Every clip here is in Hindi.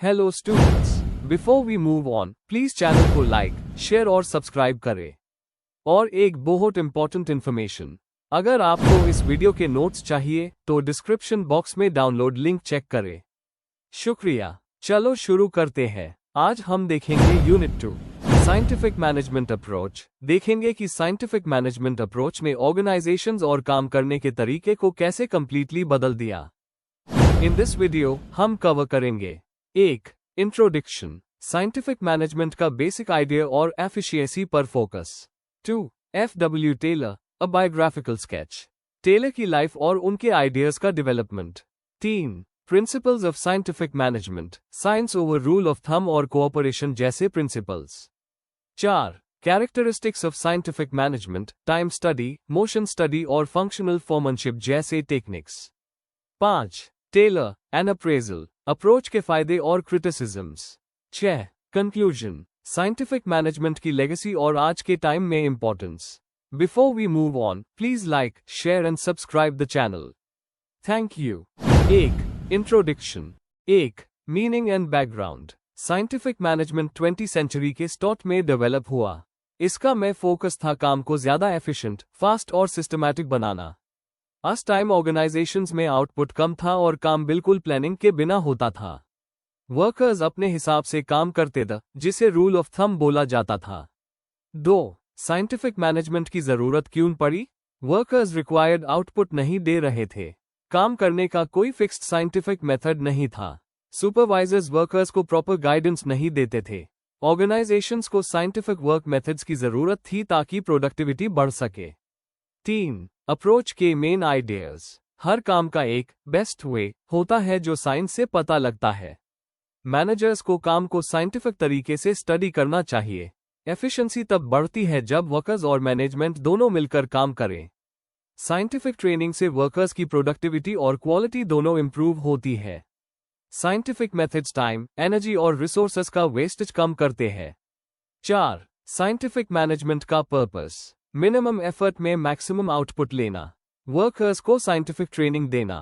Hello students, before we move on please channel को लाइक, शेयर और सब्सक्राइब करें। और एक बहुत इंपॉर्टेंट इन्फॉर्मेशन, अगर आपको इस वीडियो के नोट्स चाहिए तो डिस्क्रिप्शन बॉक्स में डाउनलोड लिंक चेक करें। शुक्रिया। चलो शुरू करते हैं। आज हम देखेंगे यूनिट 2 साइंटिफिक मैनेजमेंट अप्रोच। देखेंगे कि साइंटिफिक मैनेजमेंट अप्रोच में ऑर्गेनाइजेशंस और काम करने के तरीके को कैसे कंप्लीटली बदल दिया। इन दिस वीडियो हम कवर करेंगे 1. इंट्रोडक्शन, साइंटिफिक मैनेजमेंट का बेसिक आइडिया और एफिशिएंसी पर focus. 2. F.W. Taylor, a biographical sketch, Taylor की लाइफ और उनके आइडियाज का development. 3. Principles of scientific management, science over rule of thumb और कोऑपरेशन जैसे principles. 4. Characteristics of scientific management, time study, motion study और फंक्शनल फोरमैनशिप जैसे techniques. 5. Taylor and appraisal, approach के फायदे और क्रिटिसिज्म्स। 6. कंक्लूजन, साइंटिफिक मैनेजमेंट की लेगेसी और आज के टाइम में importance. Before we move on please like, share and subscribe the channel. Thank you. 1. Introduction. 1. Meaning and background. Scientific management 20वीं सेंचुरी के स्टार्ट में डेवलप हुआ। इसका में फोकस था काम को ज्यादा एफिशिएंट, फास्ट और सिस्टमैटिक बनाना। उस टाइम ऑर्गेनाइजेशंस में आउटपुट कम था और काम बिल्कुल प्लानिंग के बिना होता था। वर्कर्स अपने हिसाब से काम करते थे, जिसे रूल ऑफ थंब बोला जाता था। 2. साइंटिफिक मैनेजमेंट की जरूरत क्यों पड़ी? वर्कर्स रिक्वायर्ड आउटपुट नहीं दे रहे थे। काम करने का कोई फिक्स्ड साइंटिफिक मेथड नहीं था। सुपरवाइजर्स वर्कर्स को प्रॉपर गाइडेंस नहीं देते थे। ऑर्गेनाइजेशंस को साइंटिफिक वर्क मेथड्स की जरूरत थी ताकि प्रोडक्टिविटी बढ़ सके। 3. अप्रोच के मेन आइडियाज। हर काम का एक बेस्ट वे होता है जो साइंस से पता लगता है। मैनेजर्स को काम को साइंटिफिक तरीके से स्टडी करना चाहिए। एफिशिएंसी तब बढ़ती है जब वर्कर्स और मैनेजमेंट दोनों मिलकर काम करें। साइंटिफिक ट्रेनिंग से वर्कर्स की प्रोडक्टिविटी और क्वालिटी दोनों इंप्रूव होती है। साइंटिफिक मेथड्स टाइम, एनर्जी और रिसोर्सेज का वेस्टेज कम करते हैं। 4. साइंटिफिक मैनेजमेंट का पर्पस, मिनिमम एफर्ट में मैक्सिमम आउटपुट लेना। वर्कर्स को साइंटिफिक ट्रेनिंग देना,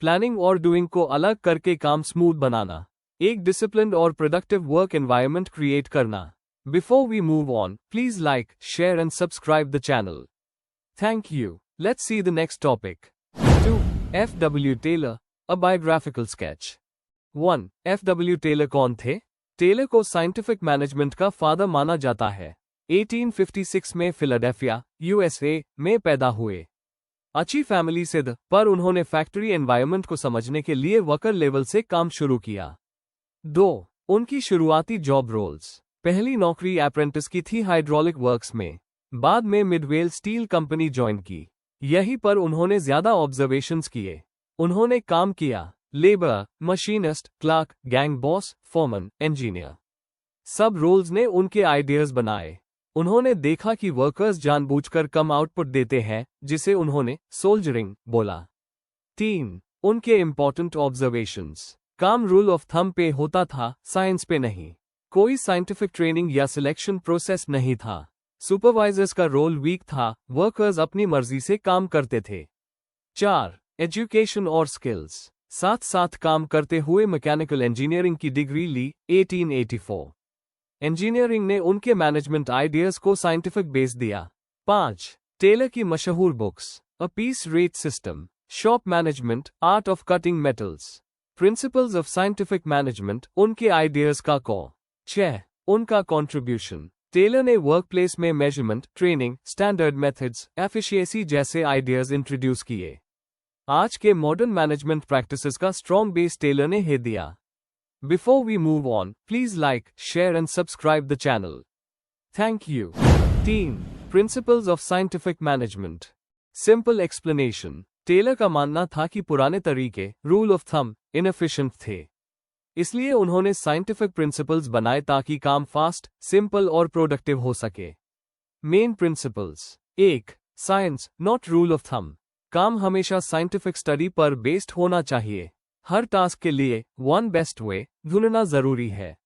प्लानिंग और डूइंग को अलग करके काम स्मूथ बनाना, एक डिसिप्लिन्ड और प्रोडक्टिव वर्क एनवायरनमेंट क्रिएट करना। Before we move on please like, share and subscribe the channel. Thank you. Let's see the next topic. 2. F.W. Taylor, a biographical sketch. 1. F.W. Taylor कौन थे? टेलर को साइंटिफिक मैनेजमेंट का फादर माना जाता है। 1856 में फिलाडेल्फिया, यूएसए में पैदा हुए। अच्छी फैमिली से थे, पर उन्होंने फैक्ट्री एनवायरनमेंट को समझने के लिए वर्कर लेवल से काम शुरू किया। 2. उनकी शुरुआती जॉब रोल्स। पहली नौकरी अप्रेंटिस की थी हाइड्रोलिक वर्क्स में। बाद में मिडवेल स्टील कंपनी ज्वाइन की। यहीं पर उन्होंने ज्यादा ऑब्जर्वेशंस किए। उन्होंने काम किया labour, machinist, clerk, gang boss, foreman, engineer. सब रोल्स ने उनके आइडियाज बनाए। उन्होंने देखा कि वर्कर्स जानबूझकर कम आउटपुट देते हैं, जिसे उन्होंने सोल्जरिंग बोला। 3. उनके इंपॉर्टेंट ऑब्जर्वेशंस। काम रूल ऑफ थंब पे होता था, साइंस पे नहीं। कोई साइंटिफिक ट्रेनिंग या सिलेक्शन प्रोसेस नहीं था। सुपरवाइजर्स का रोल वीक था, वर्कर्स अपनी मर्जी से काम करते थे। 4. एजुकेशन और स्किल्स। साथ साथ काम करते हुए मैकेनिकल इंजीनियरिंग की डिग्री ली 1884। इंजीनियरिंग ने उनके मैनेजमेंट आइडियाज को साइंटिफिक बेस दिया। 5. टेलर की मशहूर books, a piece rate system, shop management, art of cutting metals, principles of scientific management उनके आइडियाज का कोर। 6. उनका कंट्रीब्यूशन। टेलर ने वर्कप्लेस में measurement, training, standard methods, efficiency जैसे आइडियाज इंट्रोड्यूस किए। आज के मॉडर्न मैनेजमेंट प्रैक्टिसेस का स्ट्रॉन्ग बेस टेलर ने ही दिया। Before we move on, please like, share and subscribe the channel. Thank you. 3. Principles of Scientific Management. Simple explanation. Taylor का मानना था कि पुराने तरीके, रूल ऑफ थंब, इनएफिशिएंट थे। इसलिए उन्होंने साइंटिफिक प्रिंसिपल्स बनाए ताकि काम फास्ट, सिंपल और प्रोडक्टिव हो सके। Main principles. 1. Science, not rule of thumb. काम हमेशा साइंटिफिक स्टडी पर बेस्ड होना चाहिए। हर टास्क के लिए वन बेस्ट वे ढूंढना जरूरी है।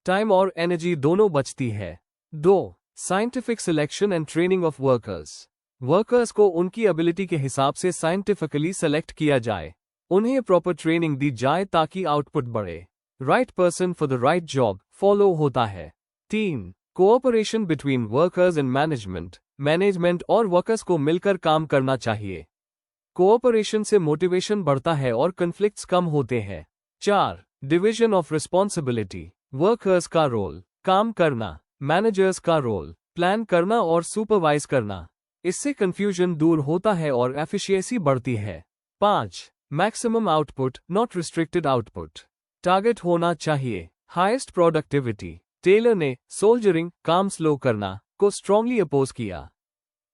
टाइम और एनर्जी दोनों बचती है। 2. Scientific selection and training of workers. Workers को उनकी एबिलिटी के हिसाब से साइंटिफिकली सेलेक्ट किया जाए। उन्हें प्रॉपर ट्रेनिंग दी जाए ताकि आउटपुट बढ़े। Right person for the right job follow होता है। 3. Cooperation between workers and management, management और वर्कर्स को मिलकर काम करना चाहिए। कोऑपरेशन से मोटिवेशन बढ़ता है और कन्फ्लिक्ट्स कम होते हैं। 4. डिवीजन ऑफ रिस्पॉन्सिबिलिटी, वर्कर्स का रोल काम करना, मैनेजर्स का रोल प्लान करना और सुपरवाइज करना। इससे कंफ्यूजन दूर होता है और एफिशिएंसी बढ़ती है। 5. Maximum output not restricted output, target होना चाहिए हाईएस्ट प्रोडक्टिविटी। टेलर ने सोल्जरिंग काम स्लो करना को स्ट्रांगली अपोज किया।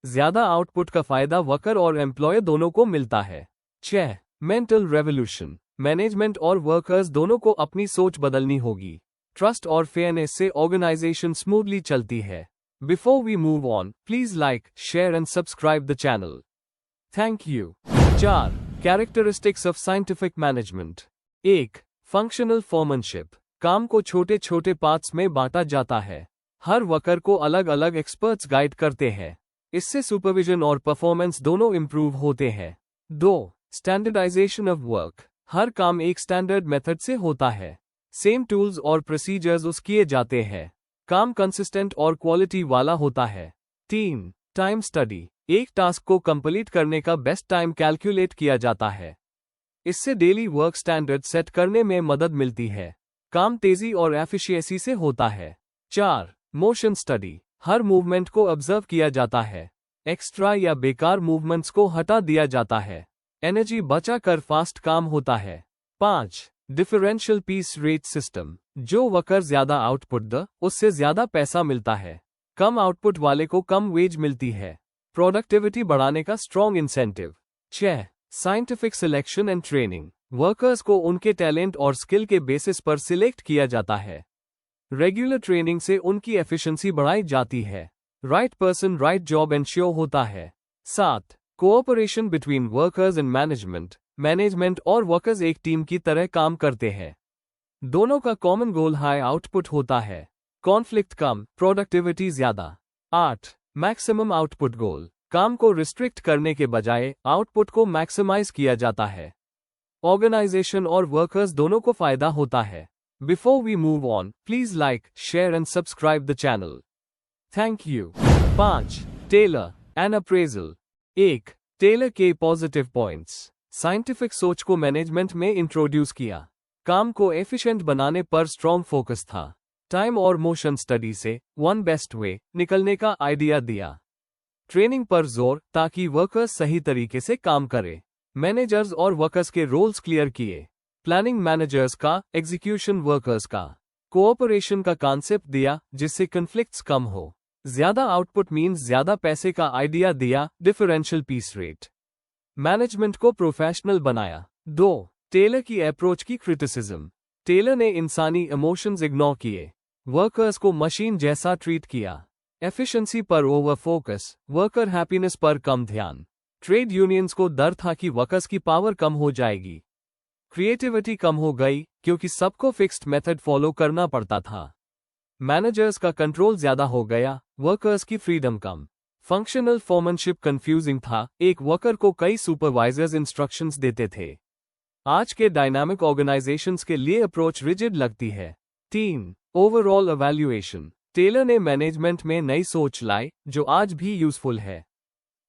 ज्यादा आउटपुट का फायदा वर्कर और एम्प्लॉयर दोनों को मिलता है। 6. मेंटल रेवोल्यूशन, मैनेजमेंट और वर्कर्स दोनों को अपनी सोच बदलनी होगी। ट्रस्ट और फेयरनेस से ऑर्गेनाइजेशन स्मूथली चलती है। Before we move on, please like, share and subscribe the channel. Thank you. 4. Characteristics of scientific management. 1. Functional foremanship, काम को छोटे छोटे पार्ट्स में बांटा जाता है। हर वर्कर को अलग अलग एक्सपर्ट्स गाइड करते हैं। इससे सुपरविजन और परफॉर्मेंस दोनों इंप्रूव होते हैं। 2. स्टैंडर्डाइजेशन ऑफ वर्क, हर काम एक स्टैंडर्ड मेथड से होता है। सेम टूल्स और प्रोसीजर्स यूज किए जाते हैं। काम कंसिस्टेंट और क्वालिटी वाला होता है। 3. टाइम स्टडी, एक टास्क को कंप्लीट करने का बेस्ट टाइम कैलकुलेट किया जाता है। इससे डेली वर्क स्टैंडर्ड सेट करने में मदद मिलती है। काम तेजी और एफिशिएंसी से होता है। 4. मोशन स्टडी, हर मूवमेंट को ऑब्जर्व किया जाता है। एक्स्ट्रा या बेकार मूवमेंट्स को हटा दिया जाता है। एनर्जी बचा कर फास्ट काम होता है। 5. डिफरेंशियल पीस रेट सिस्टम, जो वर्कर ज्यादा आउटपुट द उससे ज्यादा पैसा मिलता है। कम आउटपुट वाले को कम वेज मिलती है। प्रोडक्टिविटी बढ़ाने का strong incentive. 6. Scientific selection and training, workers को उनके टैलेंट और स्किल के बेसिस पर सिलेक्ट किया जाता है। रेगुलर ट्रेनिंग से उनकी एफिशिएंसी बढ़ाई जाती है। Right person right job ensure होता है। 7. Cooperation between workers and management, management और वर्कर्स एक टीम की तरह काम करते हैं। दोनों का कॉमन गोल हाई आउटपुट होता है। कॉन्फ्लिक्ट कम, प्रोडक्टिविटी ज्यादा। 8. मैक्सिमम आउटपुट गोल, काम को रिस्ट्रिक्ट करने के बजाय आउटपुट को मैक्सिमाइज किया जाता है। ऑर्गेनाइजेशन और वर्कर्स दोनों को फायदा होता है। Before we move on, please like, share and subscribe the channel. Thank you. 5. Taylor and appraisal. 1. Taylor के पॉजिटिव पॉइंट्स, साइंटिफिक सोच को मैनेजमेंट में इंट्रोड्यूस किया। काम को एफिशिएंट बनाने पर स्ट्रॉन्ग फोकस था। टाइम और मोशन स्टडी से वन बेस्ट वे निकलने का आइडिया दिया। ट्रेनिंग पर जोर ताकि वर्कर्स सही तरीके से काम करें। मैनेजर्स और वर्कर्स के रोल्स क्लियर किए। प्लानिंग मैनेजर्स का, एग्जीक्यूशन वर्कर्स का। कोऑपरेशन का कॉन्सेप्ट दिया जिससे कन्फ्लिक्ट्स कम हो। ज्यादा आउटपुट मीन्स ज्यादा पैसे का आइडिया दिया, डिफरेंशियल पीस रेट। मैनेजमेंट को प्रोफेशनल बनाया। 2. टेलर की अप्रोच की क्रिटिसिज्म, टेलर ने इंसानी इमोशंस इग्नोर किए। वर्कर्स को मशीन जैसा ट्रीट किया। एफिशिएंसी पर ओवर फोकस, वर्कर हैप्पीनेस पर कम ध्यान। ट्रेड यूनियंस को डर था कि वर्कर्स की पावर कम हो जाएगी। क्रिएटिविटी कम हो गई क्योंकि सबको फिक्स्ड मेथड फॉलो करना पड़ता था। मैनेजर्स का कंट्रोल ज्यादा हो गया, वर्कर्स की फ्रीडम कम। फंक्शनल फोरमैनशिप कंफ्यूजिंग था, एक वर्कर को कई सुपरवाइजर्स इंस्ट्रक्शंस देते थे। आज के डायनामिक ऑर्गेनाइजेशंस के लिए अप्रोच रिजिड लगती है। 3. ओवरऑल इवैल्यूएशन, टेलर ने मैनेजमेंट में नई सोच लाई जो आज भी यूजफुल है।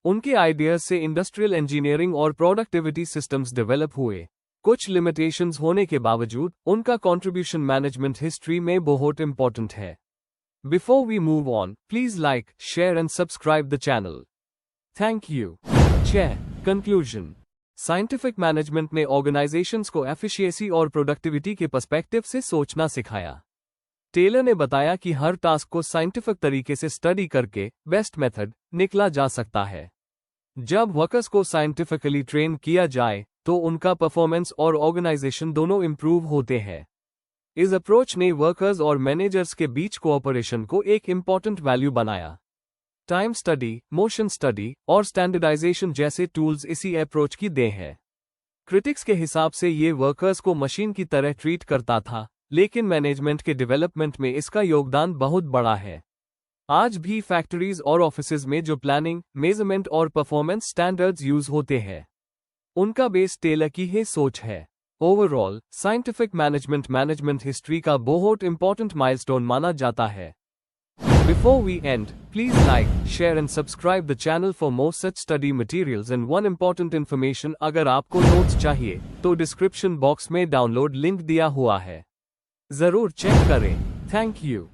उनके आइडियाज से इंडस्ट्रियल इंजीनियरिंग और प्रोडक्टिविटी सिस्टम्स डेवलप हुए। कुछ लिमिटेशंस होने के बावजूद उनका कंट्रीब्यूशन मैनेजमेंट हिस्ट्री में बहुत इंपॉर्टेंट है। Before we move on, please like, share and subscribe the channel. Thank you. 6. Conclusion, scientific management ने ऑर्गेनाइजेशंस को एफिशिएंसी और प्रोडक्टिविटी के पर्सपेक्टिव से सोचना सिखाया। टेलर ने बताया कि हर टास्क को साइंटिफिक तरीके से स्टडी करके बेस्ट मेथड निकला जा सकता है। जब वर्कर्स को साइंटिफिकली ट्रेन किया जाए तो उनका परफॉर्मेंस और ऑर्गेनाइजेशन दोनों इंप्रूव होते हैं। इस अप्रोच ने वर्कर्स और मैनेजर्स के बीच कोऑपरेशन को एक इंपॉर्टेंट वैल्यू बनाया। टाइम स्टडी, मोशन स्टडी और स्टैंडर्डाइजेशन जैसे टूल्स इसी अप्रोच की देन है। क्रिटिक्स के हिसाब से ये वर्कर्स को मशीन की तरह ट्रीट करता था, लेकिन मैनेजमेंट के डेवलपमेंट में इसका योगदान बहुत बड़ा है। आज भी फैक्ट्रीज और ऑफिसेज में जो प्लानिंग, मेजरमेंट और परफॉर्मेंस स्टैंडर्ड्स यूज होते हैं, उनका बेस टेलर की ही सोच है। ओवरऑल साइंटिफिक मैनेजमेंट हिस्ट्री का बहुत इंपॉर्टेंट माइलस्टोन माना जाता है। Before we end, please like, share and subscribe the channel for more such study materials and one important information अगर आपको नोट्स चाहिए तो डिस्क्रिप्शन बॉक्स में डाउनलोड लिंक दिया हुआ है, जरूर चेक करें। Thank you.